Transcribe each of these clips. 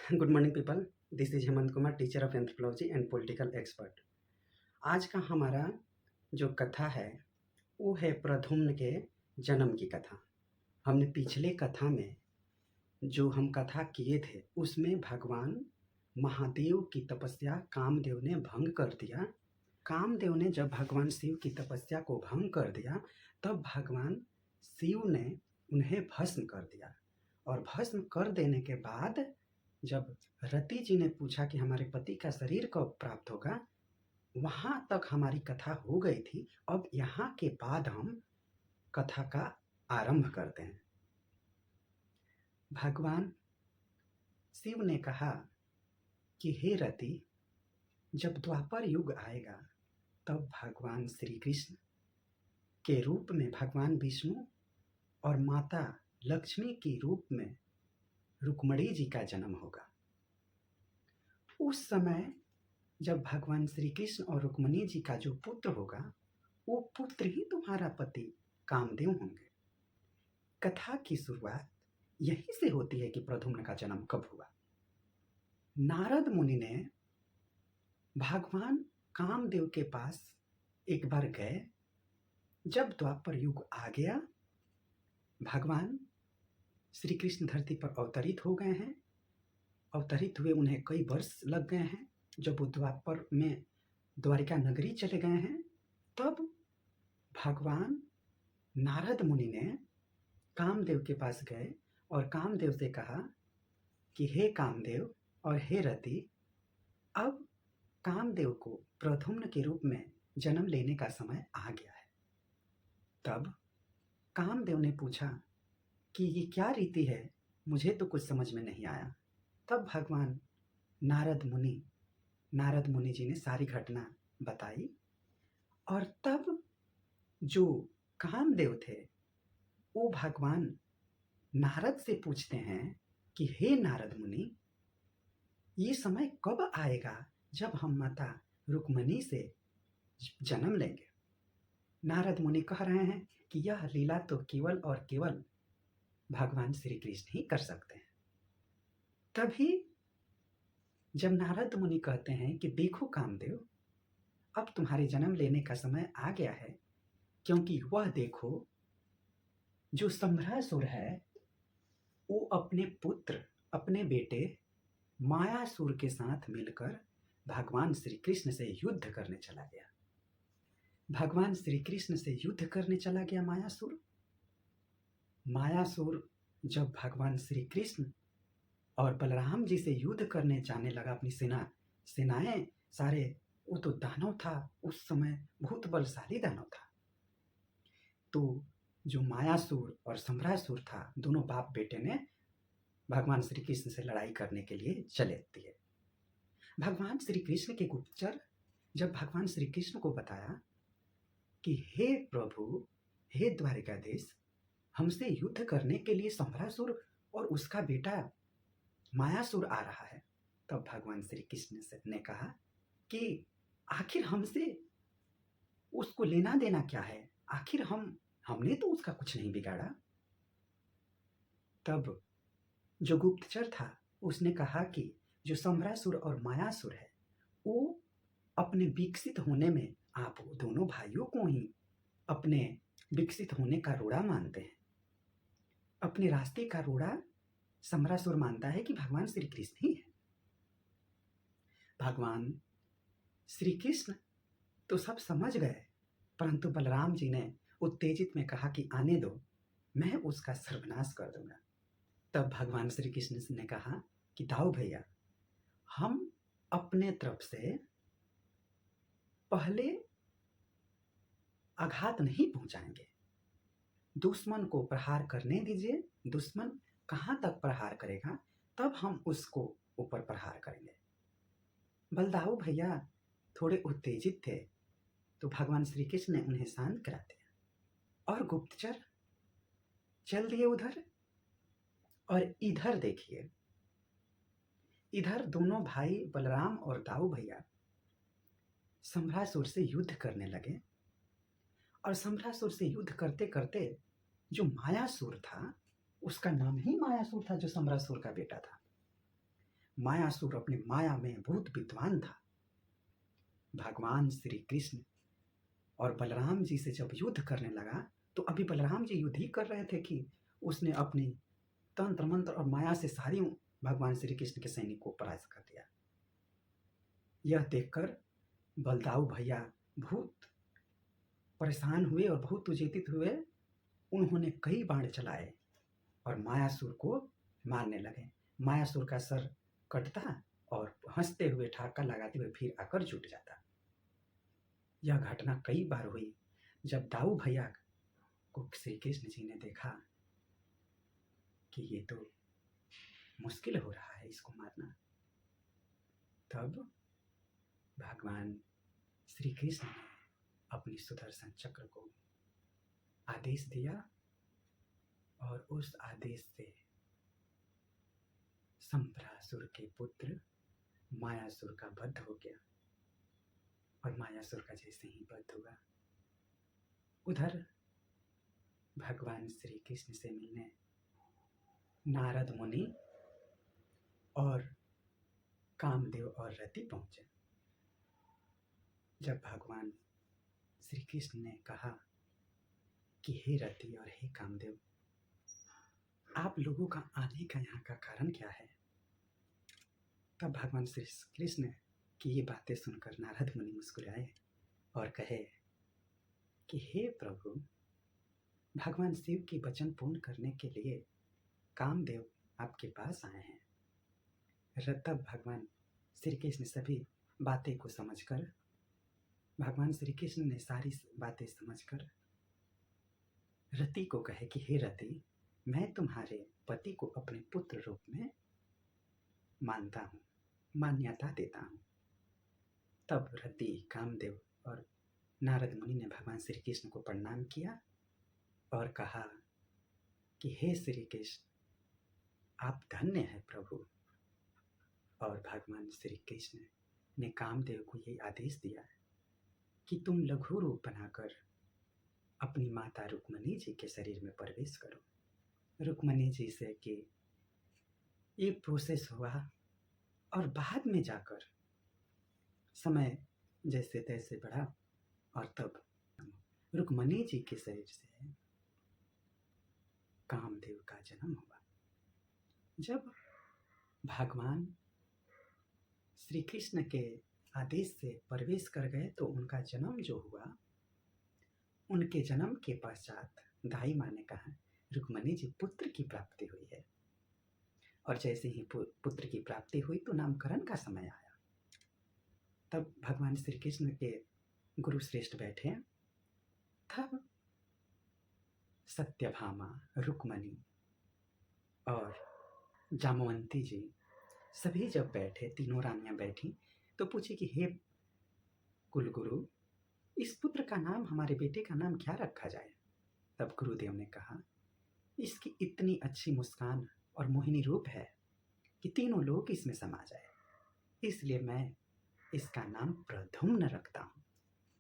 Good morning people. This is Hemant Kumar, teacher of anthropology and political expert. आज का हमारा जो कथा है वो है प्रद्युम्न के जन्म की कथा। हमने पिछले कथा में जो हम कथा किए थे उसमें भगवान महादेव की तपस्या कामदेव ने भंग कर दिया। कामदेव ने जब भगवान शिव की तपस्या को भंग कर दिया तब भगवान शिव ने उन्हें भस्म कर दिया। और भस्म कर देने के बाद जब रति जी ने पूछा कि हमारे पति का शरीर कब प्राप्त होगा, वहां तक हमारी कथा हो गई थी। अब यहाँ के बाद हम कथा का आरंभ करते हैं। भगवान शिव ने कहा कि हे रति, जब द्वापर युग आएगा तब भगवान श्री कृष्ण के रूप में भगवान विष्णु और माता लक्ष्मी के रूप में रुक्मणी जी का जन्म होगा। उस समय जब भगवान श्री कृष्ण और रुक्मणी जी का जो पुत्र होगा वो पुत्र ही तुम्हारा पति कामदेव होंगे। कथा की शुरुआत यहीं से होती है कि प्रद्युम्न का जन्म कब हुआ। नारद मुनि ने भगवान कामदेव के पास एक बार गए। जब द्वापर युग आ गया, भगवान श्री कृष्ण धरती पर अवतरित हो गए हैं। अवतरित हुए उन्हें कई वर्ष लग गए हैं। जब वो द्वापर में द्वारिका नगरी चले गए हैं तब भगवान नारद मुनि ने कामदेव के पास गए और कामदेव से कहा कि हे कामदेव और हे रति, अब कामदेव को प्रद्युम्न के रूप में जन्म लेने का समय आ गया है। तब कामदेव ने पूछा कि ये क्या रीति है, मुझे तो कुछ समझ में नहीं आया। तब भगवान नारद मुनि जी ने सारी घटना बताई। और तब जो कामदेव थे वो भगवान नारद से पूछते हैं कि हे नारद मुनि, ये समय कब आएगा जब हम माता रुक्मणी से जन्म लेंगे। नारद मुनि कह रहे हैं कि यह लीला तो केवल और केवल भगवान श्री कृष्ण ही कर सकते हैं। तभी जब नारद मुनि कहते हैं कि देखो कामदेव, अब तुम्हारे जन्म लेने का समय आ गया है, क्योंकि वह देखो जो संभ्रासुर है वो अपने पुत्र अपने बेटे मायासुर के साथ मिलकर भगवान श्री कृष्ण से युद्ध करने चला गया। भगवान श्री कृष्ण से युद्ध करने चला गया मायासुर जब भगवान श्री कृष्ण और बलराम जी से युद्ध करने जाने लगा, अपनी सेनाएं सारे, वो तो दानव था, उस समय बहुत बलशाली दानव था। तो जो मायासुर और संभ्रासुर था, दोनों बाप बेटे ने भगवान श्री कृष्ण से लड़ाई करने के लिए चले दिए। भगवान श्री कृष्ण के गुप्तचर जब भगवान श्री कृष्ण को बताया कि हे प्रभु, हे द्वारिकाधीश, हमसे युद्ध करने के लिए संभ्रासुर और उसका बेटा मायासुर आ रहा है, तब भगवान श्री कृष्ण ने कहा कि आखिर हमसे उसको लेना देना क्या है, आखिर हमने तो उसका कुछ नहीं बिगाड़ा। तब जो गुप्तचर था उसने कहा कि जो संभ्रासुर और मायासुर है वो अपने विकसित होने में आप दोनों भाइयों को ही अपने विकसित होने का रोड़ा मानते हैं। अपने रास्ते का रोड़ा संभ्रासुर मानता है कि भगवान श्री कृष्ण ही है। भगवान श्री कृष्ण तो सब समझ गए, परंतु बलराम जी ने उत्तेजित में कहा कि आने दो, मैं उसका सर्वनाश कर दूंगा। तब भगवान श्री कृष्ण ने कहा कि दाऊ भैया, हम अपने तरफ से पहले आघात नहीं पहुंचाएंगे, दुश्मन को प्रहार करने दीजिए। दुश्मन कहां तक प्रहार करेगा तब हम उसको ऊपर प्रहार करेंगे। बलदाऊ भैया थोड़े उत्तेजित थे, तो भगवान श्री कृष्ण ने उन्हें शांत करा दिया और गुप्तचर चल दिए उधर। और इधर देखिए, इधर दोनों भाई बलराम और दाऊ भैया संभ्रासुर से युद्ध करने लगे। और संभ्रासुर से युद्ध करते करते जो मायासुर था, उसका नाम ही मायासुर था, जो संभ्रासुर का बेटा था, मायासुर अपनी माया में बहुत विद्वान था। भगवान श्री कृष्ण और बलराम जी से जब युद्ध करने लगा तो अभी बलराम जी युद्ध ही कर रहे थे कि उसने अपनी तंत्र मंत्र और माया से सारी भगवान श्री कृष्ण के सैनिक को परास्त कर दिया। यह देखकर बलदाऊ भैया बहुत परेशान हुए और बहुत उजेतित हुए। उन्होंने कई बाण चलाए और मायासुर को मारने लगे। मायासुर का सर कटता और हंसते हुए ठाका लगाते हुए फिर आकर जुट जाता। यह घटना कई बार हुई। जब दाऊ भैया को श्री कृष्ण जी ने देखा कि ये तो मुश्किल हो रहा है इसको मारना, तब भगवान श्री कृष्ण ने अपनी सुदर्शन चक्र को आदेश दिया और उस आदेश से संभरासुर के पुत्र मायासुर का वध हो गया। और मायासुर का जैसे ही वध हुआ, उधर भगवान श्री कृष्ण से मिलने नारद मुनि और कामदेव और रति पहुंचे। जब भगवान श्री कृष्ण ने कहा कि हे रति और हे कामदेव, आप लोगों का आने का यहाँ का कारण क्या है, तब भगवान श्री कृष्ण की ये बातें सुनकर नारद मुनि मुस्कुराए और कहे कि हे प्रभु, भगवान शिव की वचन पूर्ण करने के लिए कामदेव आपके पास आए हैं। तब भगवान श्री कृष्ण सभी बातें को समझकर, भगवान श्री कृष्ण ने सारी बातें समझकर रति को कहे कि हे रति, मैं तुम्हारे पति को अपने पुत्र रूप में मानता हूँ, मान्यता देता हूँ। तब रति, कामदेव और नारद मुनि ने भगवान श्री कृष्ण को प्रणाम किया और कहा कि हे श्री कृष्ण, आप धन्य हैं प्रभु। और भगवान श्री कृष्ण ने कामदेव को ये आदेश दिया कि तुम लघु रूप बनाकर अपनी माता रुक्मणी जी के शरीर में प्रवेश करो। रुक्मणी जी से कि एक प्रोसेस हुआ और बाद में जाकर समय जैसे तैसे बढ़ा और तब रुक्मणी जी के शरीर से कामदेव का जन्म हुआ। जब भगवान श्री कृष्ण के आदेश से प्रवेश कर गए तो उनका जन्म जो हुआ, उनके जन्म के पश्चात दाई माँ ने कहा रुक्मणी जी पुत्र की प्राप्ति हुई है। और जैसे ही पुत्र की प्राप्ति हुई तो नामकरण का समय आया। तब भगवान श्री कृष्ण के गुरु श्रेष्ठ बैठे। तब सत्यभामा, रुक्मणी और जामवंती जी सभी जब बैठे, तीनों रानियां बैठी, तो पूछी कि हे कुलगुरु, इस पुत्र का नाम, हमारे बेटे का नाम क्या रखा जाए। तब गुरुदेव ने कहा इसकी इतनी अच्छी मुस्कान और मोहिनी रूप है कि तीनों लोग इसमें समा जाए, इसलिए मैं इसका नाम प्रद्युम्न रखता हूँ।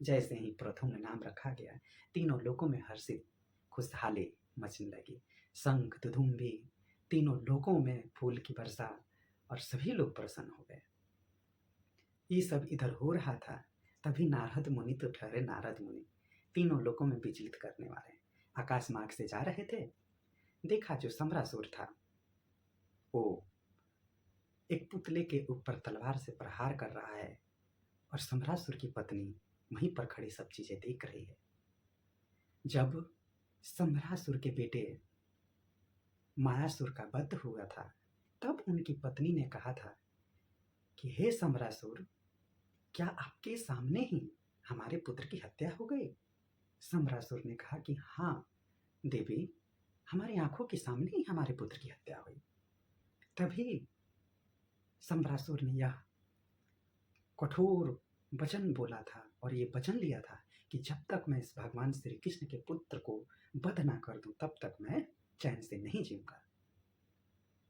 जैसे ही प्रद्युम्न नाम रखा गया, तीनों लोगों में हर्षित खुशहाली मचने लगी। शंख दुदुम्बी, तीनों लोगों में फूल की वर्षा और सभी लोग प्रसन्न हो गए। ये सब इधर हो रहा था, तभी नारद मुनि तो ठहरे नारद मुनि, तीनों लोगों में विचलित करने वाले, आकाश मार्ग से जा रहे थे। देखा जो सम्रासुर था वो एक पुतले के ऊपर तलवार से प्रहार कर रहा है और सम्रासुर की पत्नी वहीं पर खड़ी सब चीजें देख रही है। जब सम्रासुर के बेटे मायासुर का वध हुआ था, तब उनकी पत्नी ने कहा था कि हे सम्रासुर, क्या आपके सामने ही हमारे पुत्र की हत्या हो गई। सम्रासुर ने कहा कि हाँ देवी, हमारी आंखों के सामने ही हमारे पुत्र की हत्या हुई। तभी सम्रासुर ने यह कठोर वचन बोला था और ये वचन लिया था कि जब तक मैं इस भगवान श्री कृष्ण के पुत्र को वध ना कर दूं, तब तक मैं चैन से नहीं जीऊंगा।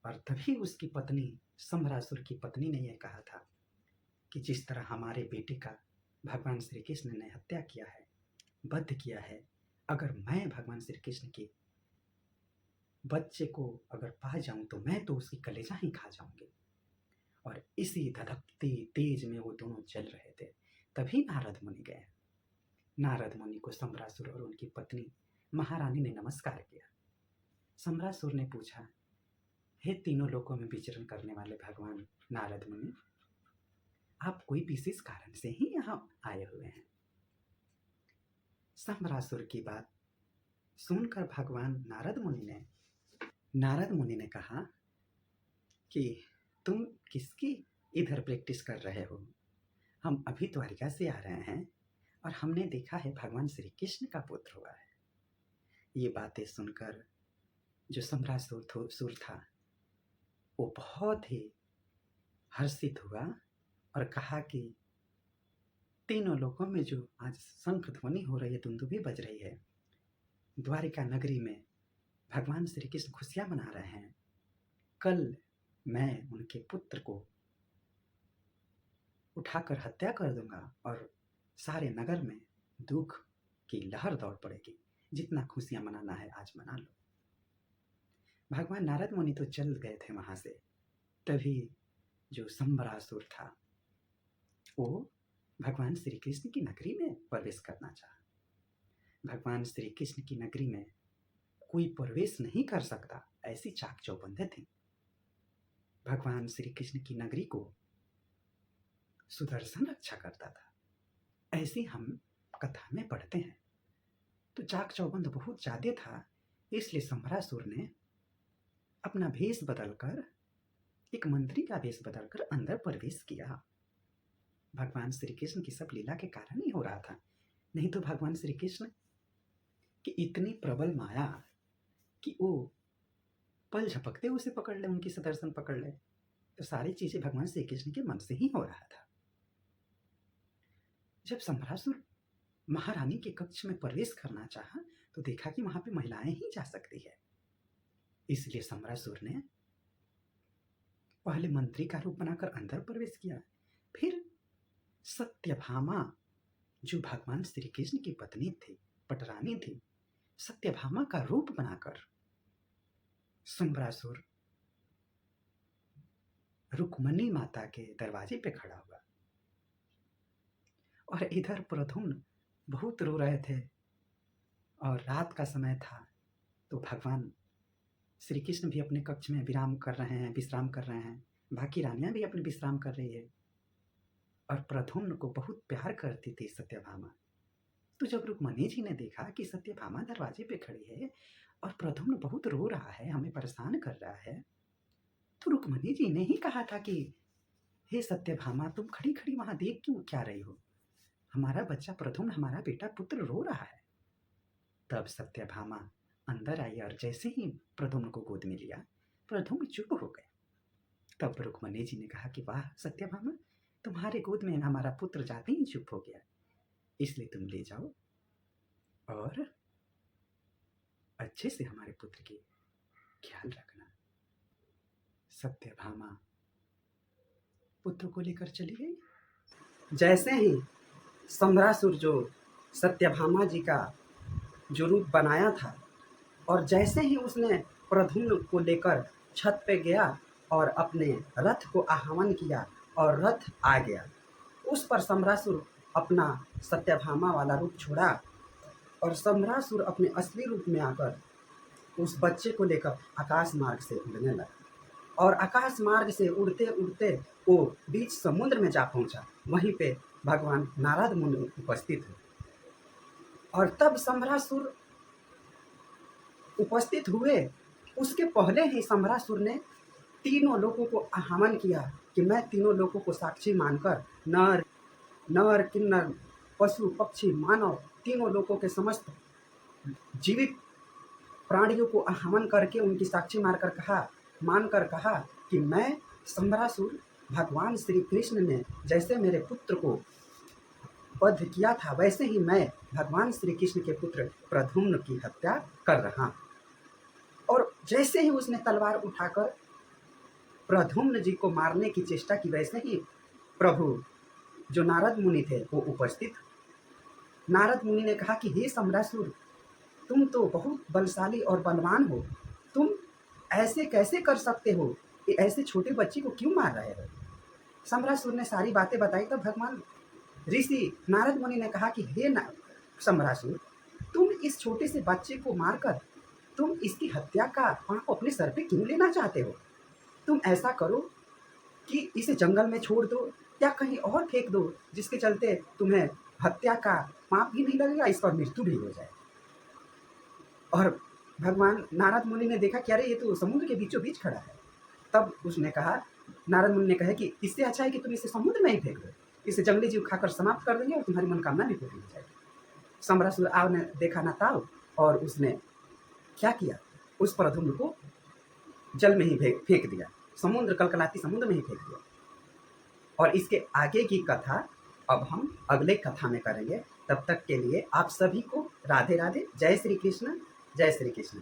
और तभी उसकी पत्नी, सम्रासुर की पत्नी ने यह कहा था कि जिस तरह हमारे बेटे का भगवान श्री कृष्ण ने हत्या किया है, वध किया है, अगर मैं भगवान श्री कृष्ण के बच्चे को अगर पा जाऊं तो मैं तो उसकी कलेजा ही खा जाऊंगी। और इसी धधकती तेज में वो दोनों चल रहे थे। तभी नारद मुनि गए। नारद मुनि को सम्रासुर और उनकी पत्नी महारानी ने नमस्कार किया। सम्रासुर ने पूछा, हे तीनों लोकों में विचरण करने वाले भगवान नारद मुनि, आप कोई विशेष कारण से ही यहाँ आए हुए हैं? सम्रासुर की बात सुनकर भगवान नारद मुनि ने कहा कि तुम किसकी इधर प्रैक्टिस कर रहे हो? हम अभी द्वारिका से आ रहे हैं और हमने देखा है भगवान श्री कृष्ण का पुत्र हुआ है। ये बातें सुनकर जो सम्रासुर था वो बहुत ही हर्षित हुआ और कहा कि तीनों लोकों में जो आज शंख ध्वनि हो रही है, दुंदुभी बज रही है, द्वारिका नगरी में भगवान श्री कृष्ण खुशियाँ मना रहे हैं। कल मैं उनके पुत्र को उठाकर हत्या कर दूंगा और सारे नगर में दुख की लहर दौड़ पड़ेगी। जितना खुशियाँ मनाना है आज मना लो। भगवान नारद मुनि तो चल गए थे वहाँ से। तभी जो सम्बरासुर था वो भगवान श्री कृष्ण की नगरी में प्रवेश करना चाहा। भगवान श्री कृष्ण की नगरी में कोई प्रवेश नहीं कर सकता, ऐसी चाक चौबंदे थी। भगवान श्री कृष्ण की नगरी को सुदर्शन रक्षा करता था, ऐसी हम कथा में पढ़ते हैं। तो चाक चौबंद बहुत ज्यादा था, इसलिए सम्बरासुर ने अपना भेष बदलकर, एक मंत्री का भेष बदलकर अंदर प्रवेश किया। भगवान श्री कृष्ण की सब लीला के कारण ही हो रहा था, नहीं तो भगवान श्री कृष्ण की इतनी प्रबल माया कि वो पल झपकते उसे पकड़ ले, उनकी सुदर्शन पकड़ ले। तो सारी चीजें भगवान श्री कृष्ण के मन से ही हो रहा था। जब सम्बरासुर महारानी के कक्ष में प्रवेश करना चाहा तो देखा कि वहां पे महिलाएं ही जा सकती है। इसलिए सम्बरासुर ने पहले मंत्री का रूप बनाकर अंदर प्रवेश किया। फिर सत्यभामा जो भगवान श्री कृष्ण की पत्नी थी, पटरानी थी, सत्यभामा का रूप बनाकर सम्बरासुर रुक्मणी माता के दरवाजे पे खड़ा हुआ। और इधर प्रद्युम्न बहुत रो रहे थे और रात का समय था, तो भगवान श्री कृष्ण भी अपने कक्ष में विश्राम कर रहे हैं। बाकी रानियां भी अपने विश्राम कर रही है। और प्रद्युम्न को बहुत प्यार करती थी सत्यभामा। तो जब रुक्मणी जी ने देखा कि सत्यभामा दरवाजे पे खड़ी है और प्रद्युम्न बहुत रो रहा है, हमें परेशान कर रहा है, तो रुक्मणी जी ने ही कहा था कि हे सत्यभामा, तुम खड़ी खड़ी वहां देख क्यों क्या रही हो? हमारा बच्चा प्रद्युम्न, हमारा बेटा पुत्र रो रहा है। तब सत्यभामा अंदर आई और जैसे ही प्रद्युम्न को गोद में लिया, प्रद्युम्न चुप हो गए। तब रुक्मणी जी ने कहा कि वाह सत्यभामा, तुम्हारे गोद में हमारा पुत्र जाते ही चुप हो गया, इसलिए तुम ले जाओ और अच्छे से हमारे पुत्र की ख्याल रखना। सत्यभामा पुत्र को लेकर चली गई। जैसे ही सम्बरासुर जो सत्यभामा जी का जो रूप बनाया था, और जैसे ही उसने प्रद्युम्न को लेकर छत पे गया और अपने रथ को आह्वान किया और रथ आ गया, उस पर सम्बरासुर अपना सत्यभामा वाला रूप छोड़ा और सम्बरासुर अपने असली रूप में आकर उस बच्चे को लेकर आकाश मार्ग से उड़ने लगा। और आकाश मार्ग से उड़ते उड़ते वो बीच समुद्र में जा पहुंचा। वहीं पे भगवान नारद मुनि उपस्थित हुए और तब सम्बरासुर उपस्थित हुए। उसके पहले ही सम्बरासुर ने तीनों लोगों को आह्वान किया कि मैं तीनों लोगों को साक्षी मानकर नर किन्नर पशु पक्षी मानव तीनों लोगों के समस्त जीवित प्राणियों को आह्वान करके उनकी साक्षी मानकर कहा कि मैं सम्बरासुर भगवान श्री कृष्ण ने जैसे मेरे पुत्र को वध किया था, वैसे ही मैं भगवान श्री कृष्ण के पुत्र प्रद्युम्न की हत्या कर रहा हूं। और जैसे ही उसने तलवार उठाकर प्रद्युम्न जी को मारने की चेष्टा की, वैसे ही प्रभु जो नारद मुनि थे वो उपस्थित। नारद मुनि ने कहा कि हे सम्बरासुर, तुम तो बहुत बलशाली और बलवान हो, तुम ऐसे कैसे कर सकते हो कि ऐसे छोटे बच्चे को क्यों मार रहे हो? सम्रासुर ने सारी बातें बताई। तब भगवान ऋषि नारद मुनि ने कहा कि हे सम्रासुर, तुम इस छोटे से बच्चे को मारकर तुम इसकी हत्या का पाप अपने सर पे क्यों लेना चाहते हो? तुम ऐसा करो कि इसे जंगल में छोड़ दो या कहीं और फेंक दो, जिसके चलते तुम्हें हत्या का पाप भी नहीं लगेगा, इस पर मृत्यु भी हो जाए। और भगवान नारद मुनि ने देखा कि अरे ये तो समुद्र के बीचों बीच खड़ा है। तब उसने कहा, नारद मुनि ने कहा कि इससे अच्छा है कि तुम इसे समुद्र में ही फेंक दो, इसे जंगली जीव खाकर समाप्त कर देंगे और तुम्हारी मनोकामना भी पूरी हो जाएगी। सम्रासुर आव ने देखा ना ताव, और उसने क्या किया, उस प्रद्युम्न को जल में ही फेंक दिया, समुद्र कलकलाती समुद्र में ही फेंक दिया। और इसके आगे की कथा अब हम अगले कथा में करेंगे। तब तक के लिए आप सभी को राधे राधे। जय श्री कृष्ण, जय श्री कृष्ण।